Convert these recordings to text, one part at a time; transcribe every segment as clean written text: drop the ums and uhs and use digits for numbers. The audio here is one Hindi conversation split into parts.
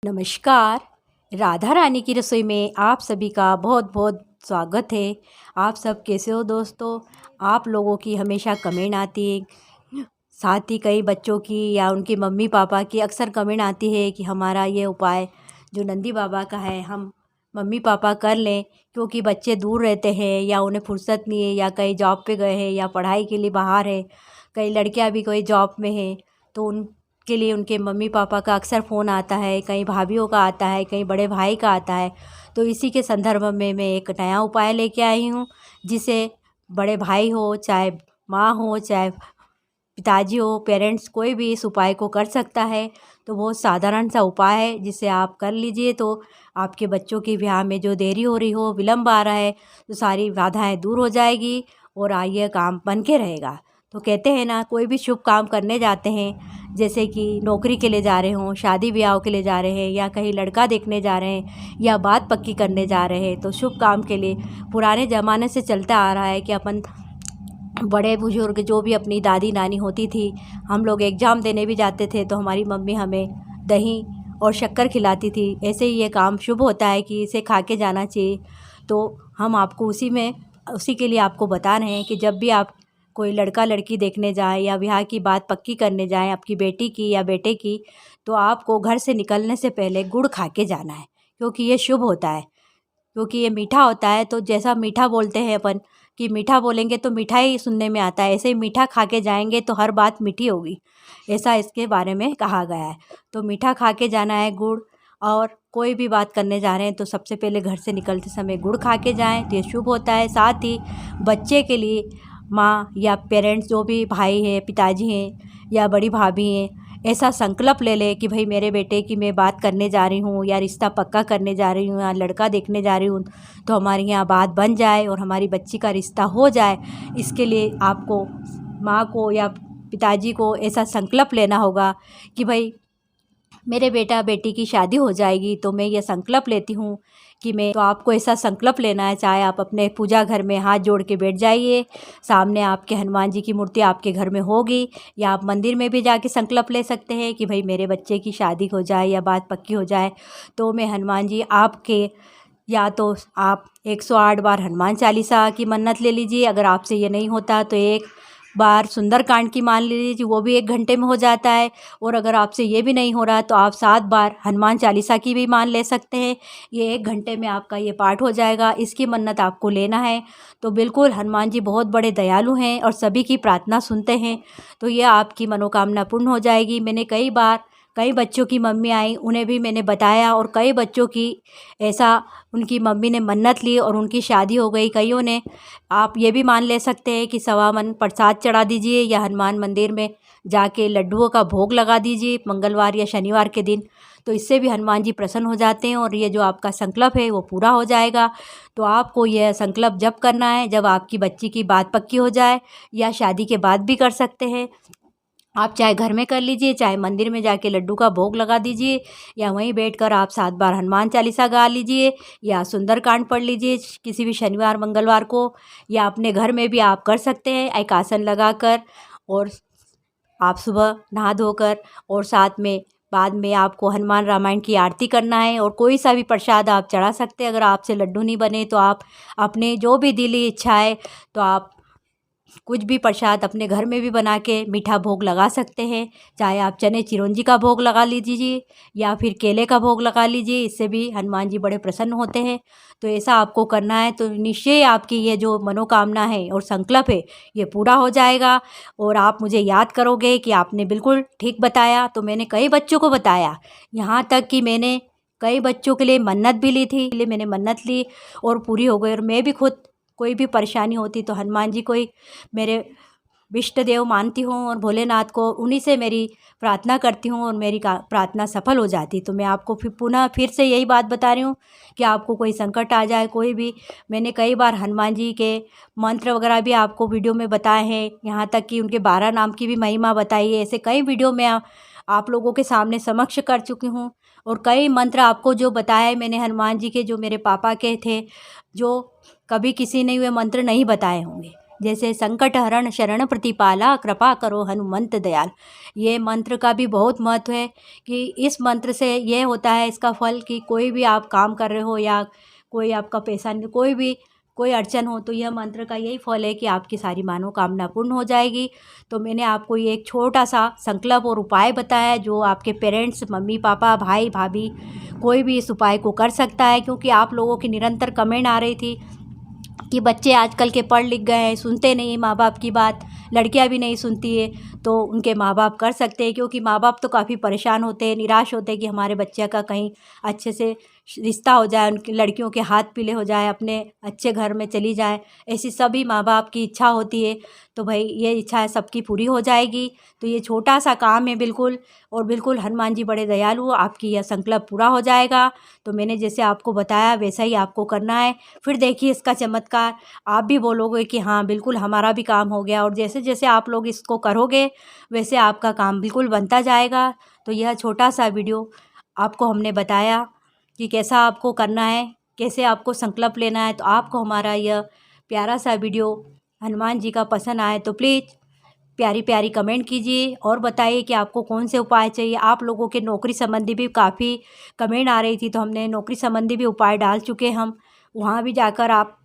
नमस्कार। राधा रानी की रसोई में आप सभी का बहुत बहुत स्वागत है। आप सब कैसे हो दोस्तों? आप लोगों की हमेशा कमेंट आती है, साथ ही कई बच्चों की या उनके मम्मी पापा की अक्सर कमेंट आती है कि हमारा ये उपाय जो नंदी बाबा का है हम मम्मी पापा कर लें, क्योंकि बच्चे दूर रहते हैं या उन्हें फुर्सत नहीं है या कहीं जॉब पे गए हैं या पढ़ाई के लिए बाहर है, कई लड़कियां भी कोई जॉब में हैं, तो उनके लिए उनके मम्मी पापा का अक्सर फ़ोन आता है, कहीं भाभीयों का आता है, कहीं बड़े भाई का आता है। तो इसी के संदर्भ में मैं एक नया उपाय लेके आई हूँ, जिसे बड़े भाई हो, चाहे माँ हो, चाहे पिताजी हो, पेरेंट्स कोई भी इस उपाय को कर सकता है। तो बहुत साधारण सा उपाय है, जिसे आप कर लीजिए तो आपके बच्चों की ब्याह में जो देरी हो रही हो, विलम्ब आ रहा है, तो सारी बाधाएं दूर हो जाएगी और ये काम बन के रहेगा। तो कहते हैं ना, कोई भी शुभ काम करने जाते हैं, जैसे कि नौकरी के लिए जा रहे हों, शादी ब्याह के लिए जा रहे हैं, या कहीं लड़का देखने जा रहे हैं, या बात पक्की करने जा रहे हैं, तो शुभ काम के लिए पुराने ज़माने से चलता आ रहा है कि अपन बड़े बुजुर्ग जो भी अपनी दादी नानी होती थी, हम लोग एग्ज़ाम देने भी जाते थे तो हमारी मम्मी हमें दही और शक्कर खिलाती थी। ऐसे ही ये काम शुभ होता है कि इसे खा के जाना चाहिए। तो हम आपको उसी के लिए आपको बता रहे हैं कि जब भी आप कोई लड़का लड़की देखने जाएं या ब्याह की बात पक्की करने जाएं आपकी बेटी की या बेटे की, तो आपको घर से निकलने से पहले गुड़ खा के जाना है, क्योंकि ये शुभ होता है। क्योंकि ये मीठा होता है, तो जैसा मीठा बोलते हैं अपन कि मीठा बोलेंगे तो मीठा ही सुनने में आता है, ऐसे ही मीठा खा के जाएंगे तो हर बात मीठी होगी, ऐसा इसके बारे में कहा गया है। तो मीठा खा के जाना है गुड़, और कोई भी बात करने जा रहे हैं तो सबसे पहले घर से निकलते समय गुड़ खा के जाएं, तो ये शुभ होता है। साथ ही बच्चे के लिए माँ या पेरेंट्स जो भी भाई हैं, पिताजी हैं या बड़ी भाभी हैं, ऐसा संकल्प ले ले कि भाई मेरे बेटे की मैं बात करने जा रही हूँ या रिश्ता पक्का करने जा रही हूँ या लड़का देखने जा रही हूँ, तो हमारे यहाँ बात बन जाए और हमारी बच्ची का रिश्ता हो जाए। इसके लिए आपको माँ को या पिताजी को ऐसा संकल्प लेना होगा कि भाई मेरे बेटा बेटी की शादी हो जाएगी, तो मैं ये संकल्प लेती हूँ कि मैं, तो आपको ऐसा संकल्प लेना है। चाहे आप अपने पूजा घर में हाथ जोड़ के बैठ जाइए, सामने आपके हनुमान जी की मूर्ति आपके घर में होगी, या आप मंदिर में भी जाके संकल्प ले सकते हैं कि भाई मेरे बच्चे की शादी हो जाए या बात पक्की हो जाए, तो मैं हनुमान जी आपके, या तो आप 108 बार हनुमान चालीसा की मन्नत ले लीजिए। अगर आपसे ये नहीं होता तो एक बार सुंदरकांड की मान लीजिए, वो भी 1 घंटे में हो जाता है। और अगर आपसे ये भी नहीं हो रहा तो आप 7 बार हनुमान चालीसा की भी मान ले सकते हैं। ये 1 घंटे में आपका ये पाठ हो जाएगा। इसकी मन्नत आपको लेना है। तो बिल्कुल हनुमान जी बहुत बड़े दयालु हैं और सभी की प्रार्थना सुनते हैं, तो ये आपकी मनोकामना पूर्ण हो जाएगी। मैंने कई बच्चों की मम्मी आई, उन्हें भी मैंने बताया, और कई बच्चों की ऐसा उनकी मम्मी ने मन्नत ली और उनकी शादी हो गई कईयों ने। आप ये भी मान ले सकते हैं कि सवा मन प्रसाद चढ़ा दीजिए या हनुमान मंदिर में जाके लड्डुओं का भोग लगा दीजिए मंगलवार या शनिवार के दिन, तो इससे भी हनुमान जी प्रसन्न हो जाते हैं और ये जो आपका संकल्प है वो पूरा हो जाएगा। तो आपको यह संकल्प जब करना है, जब आपकी बच्ची की बात पक्की हो जाए, या शादी के बाद भी कर सकते हैं। आप चाहे घर में कर लीजिए, चाहे मंदिर में जाके लड्डू का भोग लगा दीजिए, या वहीं बैठकर आप 7 बार हनुमान चालीसा गा लीजिए या सुंदरकांड पढ़ लीजिए किसी भी शनिवार मंगलवार को, या अपने घर में भी आप कर सकते हैं एक आसन लगाकर। और आप सुबह नहा धोकर, और साथ में बाद में आपको हनुमान रामायण की आरती करना है, और कोई सा भी प्रसाद आप चढ़ा सकते हैं। अगर आपसे लड्डू नहीं बने तो आप अपने जो भी दिली इच्छा है, तो आप कुछ भी प्रसाद अपने घर में भी बना के मीठा भोग लगा सकते हैं। चाहे आप चने चिरौंजी का भोग लगा लीजिए या फिर केले का भोग लगा लीजिए, इससे भी हनुमान जी बड़े प्रसन्न होते हैं। तो ऐसा आपको करना है, तो निश्चय आपकी ये जो मनोकामना है और संकल्प है ये पूरा हो जाएगा। और आप मुझे याद करोगे कि आपने बिल्कुल ठीक बताया। तो मैंने कई बच्चों को बताया, यहाँ तक कि मैंने कई बच्चों के लिए मन्नत भी ली थी। मैंने मन्नत ली और पूरी हो गई। और मैं भी खुद कोई भी परेशानी होती तो हनुमान जी को ही मेरे इष्ट देव मानती हूँ, और भोलेनाथ को, उन्हीं से मेरी प्रार्थना करती हूँ और मेरी प्रार्थना सफल हो जाती। तो मैं आपको फिर से यही बात बता रही हूँ कि आपको कोई संकट आ जाए, कोई भी, मैंने कई बार हनुमान जी के मंत्र वगैरह भी आपको वीडियो में बताए हैं, यहाँ तक कि उनके 12 नाम की भी महिमा बताई है। ऐसे कई वीडियो में आप लोगों के सामने समक्ष कर चुकी हूँ, और कई मंत्र आपको जो बताए मैंने हनुमान जी के, जो मेरे पापा के थे, जो कभी किसी ने वे मंत्र नहीं बताए होंगे। जैसे संकट हरण शरण प्रतिपाला कृपा करो हनुमंत दयाल। ये मंत्र का भी बहुत महत्व है कि इस मंत्र से ये होता है इसका फल कि कोई भी आप काम कर रहे हो या कोई आपका पैसा कोई अड़चन हो तो यह मंत्र का यही फल है कि आपकी सारी मनोकामना पूर्ण हो जाएगी। तो मैंने आपको ये एक छोटा सा संकल्प और उपाय बताया है जो आपके पेरेंट्स मम्मी पापा भाई भाभी कोई भी इस उपाय को कर सकता है, क्योंकि आप लोगों की निरंतर कमेंट आ रही थी कि बच्चे आजकल के पढ़ लिख गए हैं, सुनते नहीं माँ बाप की बात, लड़कियां भी नहीं सुनती है, तो उनके माँ बाप कर सकते हैं। क्योंकि माँ बाप तो काफ़ी परेशान होते हैं, निराश होते हैं कि हमारे बच्चे का कहीं अच्छे से रिश्ता हो जाए, उनकी लड़कियों के हाथ पीले हो जाए, अपने अच्छे घर में चली जाए, ऐसी सभी माँ बाप की इच्छा होती है। तो भाई ये इच्छा सबकी पूरी हो जाएगी। तो ये छोटा सा काम है बिल्कुल, और बिल्कुल हनुमान जी बड़े दयालु, आपकी यह संकल्प पूरा हो जाएगा। तो मैंने जैसे आपको बताया वैसा ही आपको करना है। फिर देखिए इसका चमत्कार, आप भी बोलोगे कि हाँ बिल्कुल हमारा भी काम हो गया। और जैसे जैसे आप लोग इसको करोगे वैसे आपका काम बिल्कुल बनता जाएगा। तो यह छोटा सा वीडियो आपको हमने बताया कि कैसा आपको करना है, कैसे आपको संकल्प लेना है। तो आपको हमारा यह प्यारा सा वीडियो हनुमान जी का पसंद आए तो प्लीज़ प्यारी प्यारी कमेंट कीजिए और बताइए कि आपको कौन से उपाय चाहिए। आप लोगों के नौकरी संबंधी भी काफ़ी कमेंट आ रही थी, तो हमने नौकरी संबंधी भी उपाय डाल चुके हैं। हम वहाँ भी जाकर आप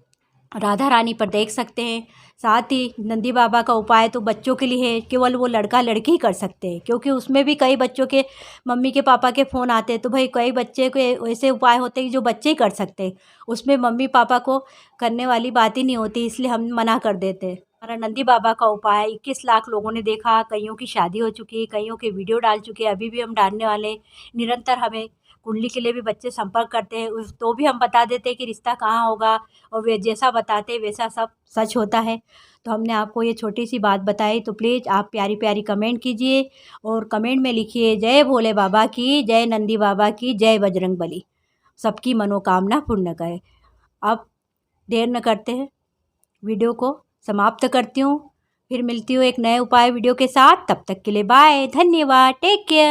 राधा रानी पर देख सकते हैं। साथ ही नंदी बाबा का उपाय तो बच्चों के लिए है, केवल वो लड़का लड़की ही कर सकते हैं, क्योंकि उसमें भी कई बच्चों के मम्मी के पापा के फ़ोन आते हैं। तो भाई कई बच्चे के ऐसे उपाय होते हैं जो बच्चे ही कर सकते हैं, उसमें मम्मी पापा को करने वाली बात ही नहीं होती, इसलिए हम मना कर देते हैं। हमारा नंदी बाबा का उपाय 21 लाख लोगों ने देखा, कईयों की शादी हो चुकी है, कईयों के वीडियो डाल चुके हैं, अभी भी हम डालने वाले हैं। निरंतर हमें कुंडली के लिए भी बच्चे संपर्क करते हैं, तो भी हम बता देते हैं कि रिश्ता कहाँ होगा, और वे जैसा बताते हैं वैसा सब सच होता है। तो हमने आपको ये छोटी सी बात बताई। तो प्लीज़ आप प्यारी प्यारी कमेंट कीजिए और कमेंट में लिखिए जय भोले बाबा की, जय नंदी बाबा की, जय बजरंग बली, सबकी मनोकामना पूर्ण करे। अब देर न करते हैं, वीडियो को समाप्त करती हूँ। फिर मिलती हूँ एक नए उपाय वीडियो के साथ, तब तक के लिए बाय, धन्यवाद, टेक केयर।